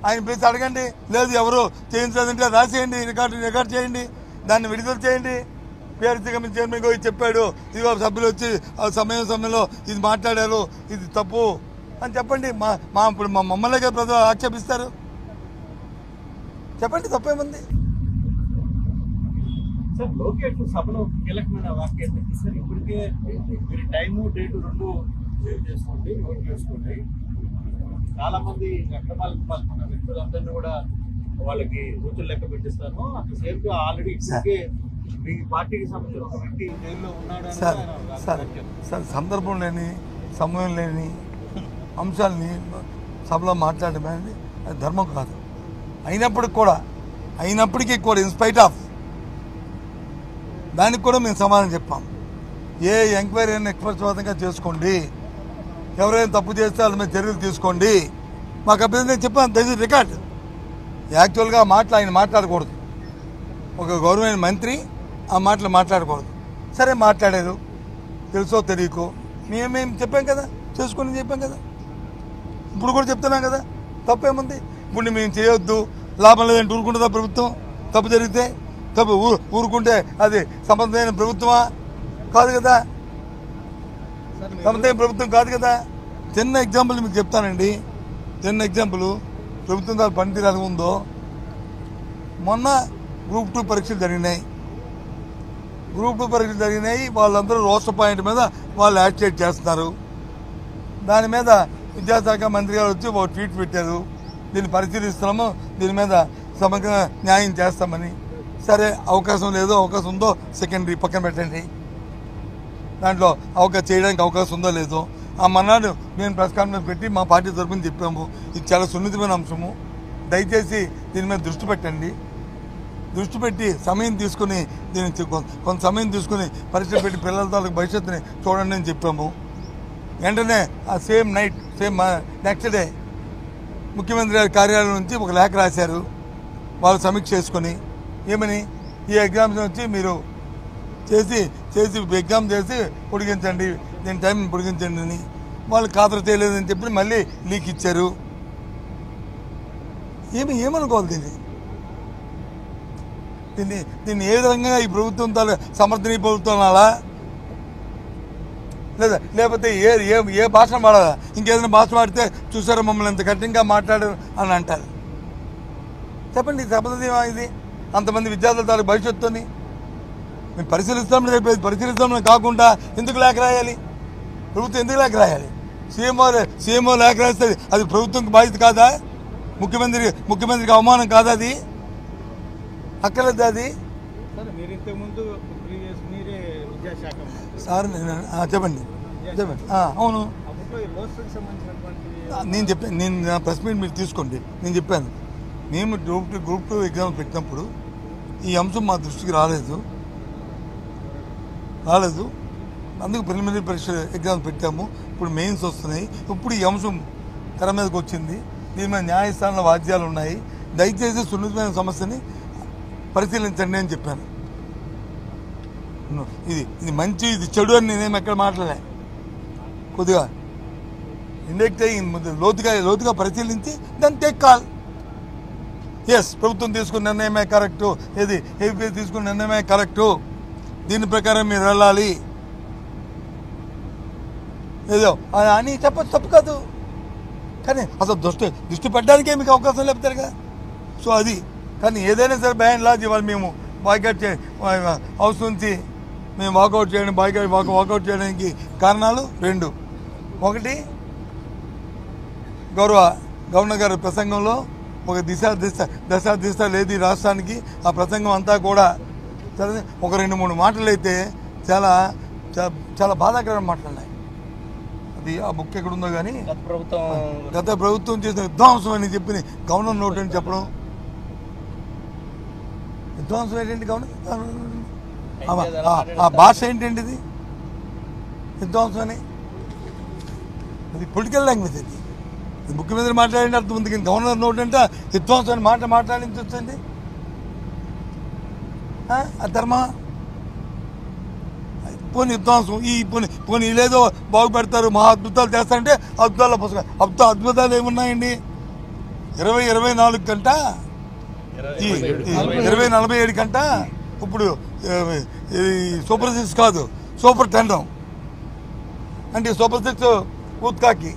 ఆయన పిలిచి అడగండి. లేదు ఎవరు చేయించలేదంటే రాసేయండి, రికార్డ్ చేయండి, దాన్ని విడుదల చేయండి. పిఆర్సీ కమిటీ చైర్మన్ పోయి చెప్పాడు, ఇదిగో సభ్యులు వచ్చి సమయంలో ఇది మాట్లాడారు, ఇది తప్పు అని చెప్పండి. ఇప్పుడు మమ్మల్ని ప్రజలు ఆక్షేపిస్తారు. చెప్పండి, తప్పేముంది? సార్ లోకేష్ సభలో కీలకమైన వాక్యం సార్, ఇప్పటికే మీరు టైము డేటు రెండు సేవ్ చేసుకోండి, నోట్ చేసుకోండి. చాలా మంది అక్రమాలకు పాల్గొన్న వ్యక్తులందరినీ కూడా వాళ్ళకి రోజులు లెక్క పెట్టిస్తాను. అట్ సేమ్ గా ఆల్రెడీ ఇప్పటికే మీ పార్టీకి సంబంధించిన ఒక వ్యక్తి జైల్లో ఉన్నాడు. సార్ సందర్భం లేని, సమయం లేని అంశాలని సభలో మాట్లాడడం అనేది అది ధర్మం కాదు. అయినప్పటికీ కూడా ఇన్స్పైట్ ఆఫ్ దానికి కూడా మేము సమాధానం చెప్పాం. ఏ ఎంక్వైరీ అయినా నిష్పక్షపాతంగా చేసుకోండి, ఎవరైనా తప్పు చేస్తే వాళ్ళ మీద చర్యలు తీసుకోండి. మాకు అభ్యర్థి చెప్పాను, దట్ ఇస్ రికార్డ్. యాక్చువల్గా ఆయన మాట్లాడకూడదు, ఒక గౌరవమైన మంత్రి ఆ మాటలు మాట్లాడకూడదు. సరే మాట్లాడారు, తెలుసో తెలియకో మేము చెప్పాం కదా, చేసుకుని చెప్పాం కదా, ఇప్పుడు కూడా చెప్తున్నాం కదా, తప్పేముంది? ఇప్పుడు మేము చేయొద్దు, లాభం లేదంటే ఊరుకుంటుందా ప్రభుత్వం? తప్పు జరిగితే తప్పు ఊరుకుంటే అది సమర్థమైన ప్రభుత్వమా? కాదు కదా, సమర్థమైన ప్రభుత్వం కాదు కదా. చిన్న ఎగ్జాంపుల్ మీకు చెప్తానండి, చిన్న ఎగ్జాంపుల్ ప్రభుత్వం దాని పనితీరు ఎలా ఉందో. మొన్న గ్రూప్ 2 పరీక్షలు జరిగినాయి. వాళ్ళందరూ రోస్టర్ పాయింట్ మీద వాళ్ళు యాక్టివేట్ చేస్తున్నారు. దాని మీద విద్యాశాఖ మంత్రి గారు వచ్చి ఒక ట్వీట్ పెట్టారు, దీన్ని పరిశీలిస్తున్నాము, దీని మీద సమగ్ర న్యాయం చేస్తామని. సరే, అవకాశం లేదో అవకాశం ఉందో సెకండరీ పక్కన పెట్టండి. దాంట్లో చేయడానికి అవకాశం ఉందో లేదో ఆ మన్నాడు నేను ప్రెస్ కాన్ఫరెన్స్ పెట్టి మా పార్టీ తరఫున చెప్పాము, ఇది చాలా సున్నితమైన అంశము, దయచేసి దీని మీద దృష్టి పెట్టి సమయం తీసుకుని దీన్ని కొంత సమయం తీసుకుని పరీక్ష పెట్టి పిల్లల తాలూకు భవిష్యత్తుని చూడండి అని చెప్పాము. వెంటనే ఆ సేమ్ నెక్స్ట్ డే ముఖ్యమంత్రి గారి కార్యాలయం నుంచి ఒక లేఖ రాశారు, వాళ్ళు సమీక్ష చేసుకొని. ఏమని? ఈ ఎగ్జామ్స్ వచ్చి మీరు చేసి ఎగ్జామ్ చేసి పొడిగించండి, దీని టైం పొడిగించండి అని. వాళ్ళు ఖాతరు చేయలేదని చెప్పి మళ్ళీ లీక్ ఇచ్చారు. ఏమనుకోవాలి దీన్ని ఏ విధంగా ఈ ప్రభుత్వం సమర్థనీయ ప్రభుత్వం అలా లేకపోతే ఏ భాష వాడాలా? ఇంకేదైనా భాష వాడితే చూసారా మమ్మల్ని ఎంత కఠినంగా మాట్లాడారు అని అంటారు. చెప్పండి, సమర్థనీయమా ఇది? అంతమంది విద్యార్థుల తాలూకు భవిష్యత్తుని మేము పరిశీలిస్తామని కాకుండా ఎందుకు లేఖ రాయాలి? ప్రభుత్వం ఎందుకు లేఖ రాయాలి? సీఎంఓ లేఖ రాస్తే అది ప్రభుత్వంకి బాధ్యత కాదా? ముఖ్యమంత్రికి అవమానం కాదా? అది అక్కర్లేదు. అది సార్ చెప్పండి. అవును, నేను నా ప్రెస్ మీట్ మీరు తీసుకోండి. నేను చెప్పాను, మేము గ్రూప్ 2 ఎగ్జామ్ పెట్టినప్పుడు ఈ అంశం మా దృష్టికి రాలేదు. అందుకు ప్రిలిమినరీ పరీక్ష ఎగ్జామ్స్ పెట్టాము. ఇప్పుడు మెయిన్స్ వస్తున్నాయి. ఇప్పుడు ఈ అంశం తెర మీదకి వచ్చింది. దీని మీద న్యాయస్థానంలో వాద్యాలు ఉన్నాయి. దయచేసి సున్నితమైన సమస్యని పరిశీలించండి అని చెప్పాను. ఇది మంచి, ఇది చెడు అని నేనేమి ఎక్కడ మాట్లాడలే. కొద్దిగా ఇండెక్ట్ అయ్యి లోతుగా పరిశీలించి దాన్ని టేక్ కాల్. ఎస్, ప్రభుత్వం తీసుకున్న నిర్ణయమే కరెక్టు, ఏపీ తీసుకున్న నిర్ణయమే కరెక్టు, దీని ప్రకారం మీరు వెళ్ళాలి ఏదో అని చెప్పచ్చు. తప్పు కాదు, కానీ అసలు దృష్టి పెట్టడానికే మీకు అవకాశం లేపుతారు కదా. సో అది, కానీ ఏదైనా సరే బై అండ్ లార్జ్ ఇవాళ మేము బాయ్కాట్ హౌస్ నుంచి మేము వాకౌట్ చేయడానికి కారణాలు 2. ఒకటి, గవర్నర్ గారి ప్రసంగంలో ఒక దశ లేదు ఈ రాష్ట్రానికి. ఆ ప్రసంగం అంతా కూడా ఒక 2-3 మాటలు అయితే చాలా బాధాకరమైన మాటలు ఉన్నాయి. అది ఆ బుక్ ఎక్కడుందో కానీ గత ప్రభుత్వం చేసిన విధ్వంసం అని చెప్పి గవర్నర్ నోట్ అని చెప్పడం. విధ్వంసం ఏంటండి గవర్నర్? ఆ భాష ఏంటండి ఇది? విధ్వంసం అని అది పొలిటికల్ లాంగ్వేజ్. అది ముఖ్యమంత్రి మాట్లాడిన అర్థం ఉంది, కానీ గవర్నర్ నోట్ అంటే విధ్వంసం అని మాట్లాడించి వచ్చింది. ఆ ధర్మ పోనీ విధ్వంసం పోనీ లేదో బాగుపెడతారు, మహా అద్భుతాలు చేస్తారంటే అద్భుతాలు ఏమున్నాయండి? 24 గంట 47 గంట ఇప్పుడు సూపర్ 6 కాదు, సూపర్ 10 అంటే సూపర్ 6 ఉత్కాకి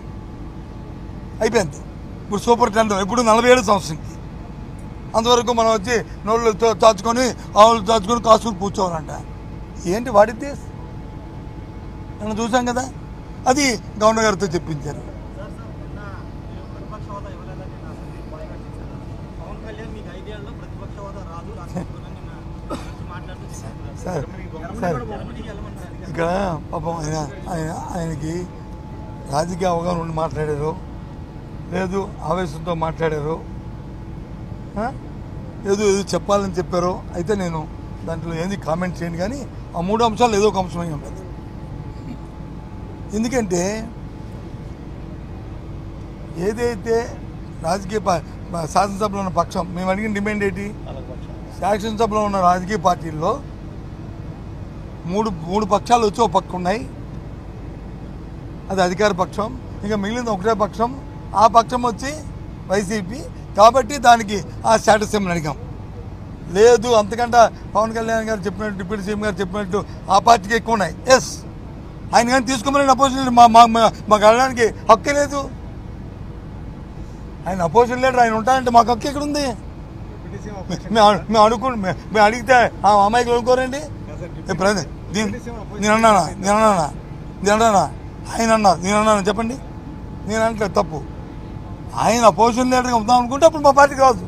అయిపోయింది. ఇప్పుడు సూపర్ 10 ఇప్పుడు 47 సంవత్సరంకి. అంతవరకు మనం వచ్చి నోళ్ళు చాచుకొని ఆవులు చాచుకొని కాసుకొని కూర్చోవాలంట. ఏంటి వాడితే మనం చూసాం కదా. అది గవర్నర్ గారితో చెప్పించారు. సార్ ఇక్కడ పాపం ఆయనకి రాజకీయ అవగాహన ఉండి మాట్లాడారు, లేదు ఆవేశంతో మాట్లాడారు, ఏదో చెప్పాలని చెప్పారు. అయితే నేను దాంట్లో ఏంది కామెంట్ చేయను, కానీ ఆ 3 అంశాలు ఏదో ఒక అంశమై ఉంటుంది. ఎందుకంటే ఏదైతే రాజకీయ శాసనసభలో ఉన్న పక్షం మేము అడిగిన డిమాండ్ ఏంటి, శాసనసభలో ఉన్న రాజకీయ పార్టీల్లో మూడు పక్షాలు వచ్చి ఒక పక్క ఉన్నాయి, అది అధికార పక్షం. ఇంకా మిగిలిన ఒకటే పక్షం, ఆ పక్షం వచ్చి వైసీపీ. కాబట్టి దానికి ఆ స్టేటస్ ఏమని అడిగాం. లేదు అంతకంటే పవన్ కళ్యాణ్ గారు చెప్పినట్టు, డిప్యూటీ సీఎం గారు చెప్పినట్టు ఆ పార్టీకి ఎక్కువ ఉన్నాయి. ఎస్, ఆయన కానీ తీసుకోమని అపోజిషన్ మాకు వెళ్ళడానికి హక్కే లేదు. ఆయన అపోజిషన్ లీడర్, ఆయన ఉంటానంటే మాకు హక్కు ఎక్కడ ఉంది? మేము అడిగితే ఆ అమ్మాయికి అనుకోరండి. నేను అన్నానా ఆయన అన్నారు, నేను అన్నాను చెప్పండి. నేను అంటే తప్పు. ఆయన అపోజిషన్ లీడర్గా ఉందాం అనుకుంటే అప్పుడు మా పార్టీకి రాదు.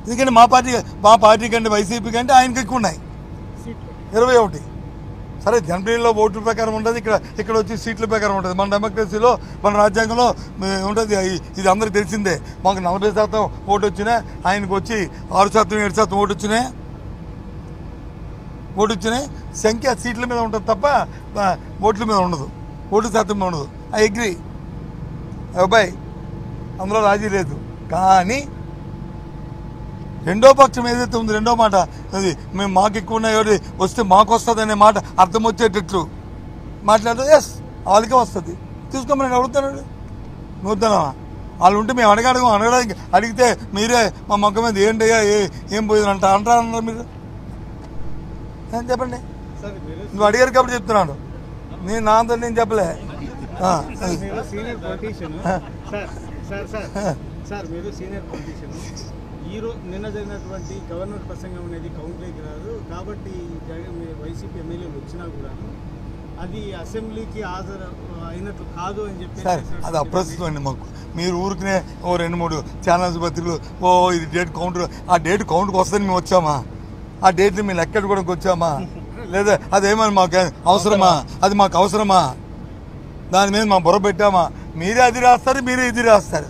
ఎందుకంటే మా పార్టీ కంటే వైసీపీ కంటే ఆయనకి ఎక్కువ ఉన్నాయి, 21. సరే, జనరల్లో ఓట్ల ప్రకారం ఉంటుంది, ఇక్కడ వచ్చి సీట్ల ప్రకారం ఉంటుంది. మన డెమోక్రసీలో, మన రాజ్యాంగంలో ఉంటుంది. ఇది అందరికి తెలిసిందే. మాకు 40% ఓటు వచ్చినా, ఆయనకు వచ్చి 6%, 7% ఓటు వచ్చినాయి. సంఖ్య సీట్ల మీద ఉంటుంది తప్ప ఓట్ల మీద ఉండదు, ఓటు శాతం మీద ఉండదు. ఐ అగ్రీ అబ్బాయి, అందులో రాజీ లేదు. కానీ రెండో పక్షం ఏదైతే ఉంది, రెండో మాట అది మేము మాకు ఎక్కువ ఉన్నాయి వస్తే మాకు వస్తుంది అనే మాట అర్థం వచ్చేటట్లు మాట్లాడితే ఎస్ వాళ్ళకే వస్తుంది, తీసుకోమని నేను అడుగుతాను. నూతనమా వాళ్ళు ఉంటే మేము అడగడానికి అడిగితే మీరే మా మొక్క మీద ఏంటయ్యా ఏం పోయింది అంటారన్నారు మీరు. చెప్పండి, నువ్వు అడిగారు కాబట్టి చెప్తున్నాను. నేను నా అంతా నేను చెప్పలే. సార్ మీరు సీనియర్ పొలిటీషియన్. నిన్న జరిగినటువంటి గవర్నర్ ప్రసంగం అనేది కౌంటర్కి రాదు కాబట్టి వైసీపీ ఎమ్మెల్యేలు వచ్చినా కూడా అది అసెంబ్లీకి హాజరు అయినట్లు కాదు అని చెప్పి సార్ అది అప్రస్తుతం అండి. మాకు మీరు ఊరికినే 2-3 ఛానల్స్ పత్రికలు ఇది డేట్ కౌంటర్, ఆ డేట్ కౌంట్కి వస్తుందని మేము వచ్చామా? ఆ డేట్ని మేము ఎక్కడ కూడా వచ్చామా? లేదా అదేమని మాకు అవసరమా? అది మాకు అవసరమా? దాని మీద మా బుర్ర పెట్టామా? మీరే అది రాస్తారు, మీరే ఇది రాస్తారు.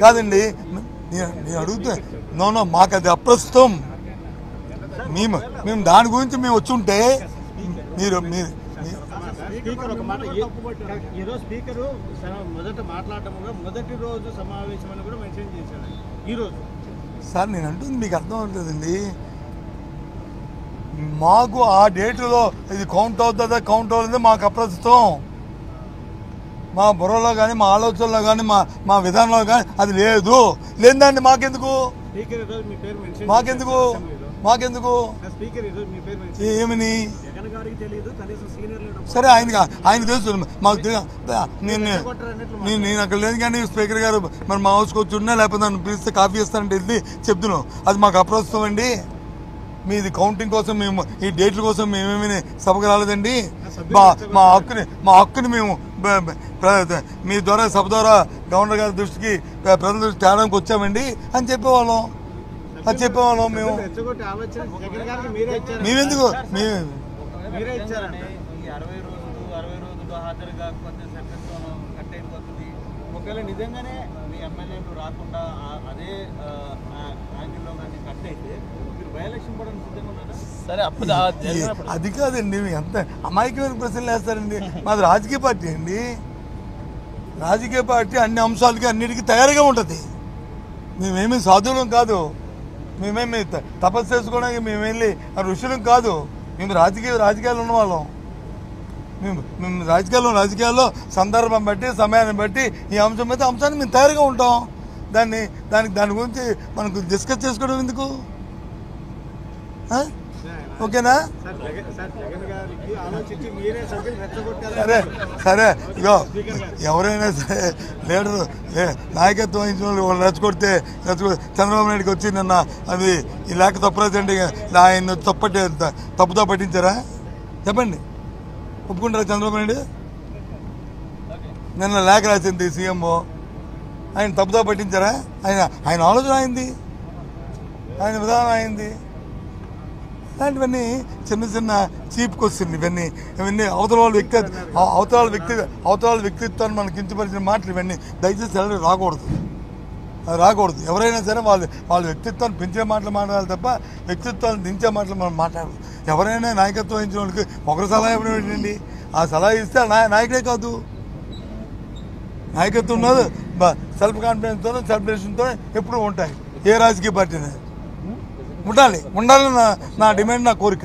కాదండి, నేను అడుగుతా. నో మాకు అది అప్రస్తుతం. మేము దాని గురించి మేము వచ్చి ఉంటే మీరు స్పీకర్ ఒక మాట, ఈరోజు స్పీకరు మొదట మాట్లాడటంలో మొదటి రోజు సమావేశం అని కూడా మెన్షన్ చేశాడు ఈరోజు. సార్ నేను అంటుంది మీకు అర్థం అవ్వట్లేదండి. మాకు ఆ డేట్లో ఇది కౌంట్ అవుతుందా కౌంట్ అవుతుందో మాకు అప్రస్తుతం. మా బుర్రలో కానీ, మా ఆలోచనలో కానీ, మా విధానంలో కానీ అది లేదు. లేదండి మాకెందుకు ఏమని? సరే ఆయన తెలుసు, మాకు నేను అక్కడ లేదు. కానీ స్పీకర్ గారు మరి మా హౌస్కి వచ్చి ఉన్నా, లేకపోతే నన్ను పిలిస్తే కాఫీ ఇస్తానంటే వెళ్ళి చెప్తున్నాం. అది మాకు అప్రస్తుతం అండి. మీది కౌంటింగ్ కోసం మేము ఈ డేట్ల కోసం మేమేమీ సభకు రాలేదండి. మా హక్కుని మేము మీ ద్వారా సభ ద్వారా గవర్నర్ గారి దృష్టికి, ప్రజల దృష్టి తేడానికి వచ్చామండి అని చెప్పేవాళ్ళం. మేమెందుకు ఒకవేళ నిజంగానే మీ ఎమ్మెల్యేలు రాకుండా అదే యాంగిల్లో కానీ కట్ అయితే మీరు బై-ఎలక్షన్ పడడం సిద్ధంగా ఉన్నారా? సరే, అది కాదండి, ఎంత అమాయకమైన ప్రశ్నలు వేస్తారండి. మాది రాజకీయ పార్టీ అండి. రాజకీయ పార్టీ అన్ని అంశాలకి అన్నిటికీ తయారుగా ఉంటుంది. మేమేమి సాధువులం కాదు, మేమేమి తపస్సు చేసుకోవడానికి మేము వెళ్ళి ఋషులం కాదు. మేము రాజకీయాలు ఉన్నవాళ్ళం. మేము రాజకీయాల్లో సందర్భం బట్టి సమయాన్ని బట్టి ఈ అంశం మీద అంశాన్ని మేము తయారుగా ఉంటాం. దాని గురించి మనకు డిస్కస్ చేసుకోవడం ఎందుకు? ఓకేనా? సరే ఇగో ఎవరైనా సరే లీడర్ నాయకత్వం వహించిన వాళ్ళు రెచ్చగొడితే చంద్రబాబు నాయుడుకి వచ్చి నిన్న అది ఈ లేఖ తప్పురాజండి ఆయన తప్పుతో పట్టించారా? చెప్పండి, ఒప్పుకుంటారా? చంద్రబాబు నాయుడు నిన్న లేఖ రాసింది సీఎంఓ, ఆయన తప్పుతో పట్టించారా? ఆయన ఆలోచన అయింది, ఆయన విధానం అయింది. ఇలాంటివన్నీ చిన్న చీప్ క్వశ్చన్ ఇవన్నీ అవతల వాళ్ళ వ్యక్తిత్వాన్ని మనకు కించపరిచిన మాటలు ఇవన్నీ దయచేసి ఎవరు రాకూడదు. ఎవరైనా సరే వాళ్ళ వ్యక్తిత్వాన్ని పెంచే మాటలు మాట్లాడాలి తప్ప వ్యక్తిత్వాన్ని దించే మాటలు మనం మాట్లాడదు. ఎవరైనా నాయకత్వం వహించిన వాళ్ళకి ఒకరు సలహా ఇవ్వడం ఏంటండి? ఆ సలహా ఇస్తే నాయకుడే కాదు, నాయకత్వం ఉన్నది సెల్ఫ్ కాన్ఫిడెన్స్తో సెలబ్రేషన్తో ఎప్పుడూ ఉంటాయి. ఏ రాజకీయ పార్టీనే ఉండాలని నా డిమాండ్, నా కోరిక.